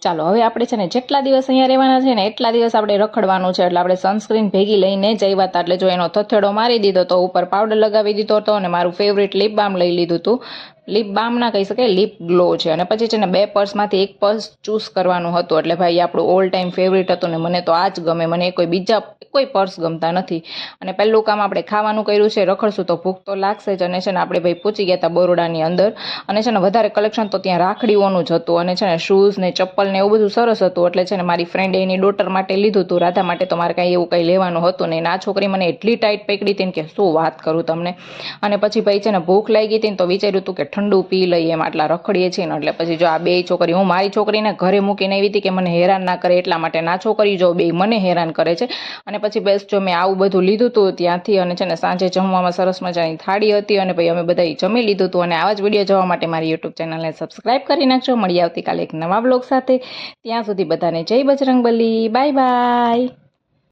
ચાલો હવે આપણે છે ને જેટલા દિવસ અહીંયા રહેવાના છે ને એટલા દિવસ આપણે રખડવાનું છે, એટલે આપણે સનસ્ક્રીન ભેગી લઈને જ આવ્યા હતા. એટલે જો એનો થથેડો મારી દીધો તો ઉપર પાવડર લગાવી દીધો હતો અને મારું ફેવરેટ લિપ બામ લઈ લીધું હતું. લિપ બામ ના કહી શકાય, લિપ ગ્લો છે. અને પછી છે ને 2 પર્સમાંથી એક પર્સ ચૂઝ કરવાનું હતું. એટલે ભાઈ આપણું ઓલ ટાઈમ ફેવરેટ હતું ને મને તો આ જ ગમે, મને કોઈ પર્સ ગમતા નથી. અને પહેલું કામ આપણે ખાવાનું કર્યું છે, રખડશું તો ભૂખ તો લાગશે જ. અને છે ને આપણે ભાઈ પહોંચી ગયા હતા બરોડાની અંદર. અને છે ને વધારે કલેક્શન તો ત્યાં રાખડીઓનું જ હતું અને છે ને શૂઝ ને ચપ્પલ ને એવું બધું સરસ હતું. એટલે છે ને મારી ફ્રેન્ડે એની ડોટર માટે લીધું હતું, રાધા માટે તો મારે કાંઈ એવું કંઈ લેવાનું હતું નહીં. આ છોકરી મને એટલી ટાઈટ પકડી હતી ને કે શું વાત કરું તમને. અને પછી ભાઈ છે ને ભૂખ લાગી હતી ને તો વિચાર્યું હતું કે ઠંડુ પી લઈએ, એમ આટલા રખડીએ છીએ ને. એટલે પછી જો આ 2 છોકરી, હું મારી છોકરીને ઘરે મૂકીને આવી હતી કે મને હેરાન ના કરે એટલા માટે, ના છોકરી જો 2 મને હેરાન કરે છે. અને પછી બસ જો મેં આવું બધું લીધું હતું ત્યાંથી. અને છે ને સાંજે જમવામાં સરસ મજાની થાળી હતી અને ભાઈ અમે બધાએ જમી લીધું હતું. અને આવા જ વિડીયો જોવા માટે મારી યુટ્યુબ ચેનલને સબસ્ક્રાઈબ કરી નાખજો. મળી આવતીકાલે એક નવા બ્લોગ સાથે. ત્યાં સુધી બધાને જય બજરંગબલી, બાય બાય.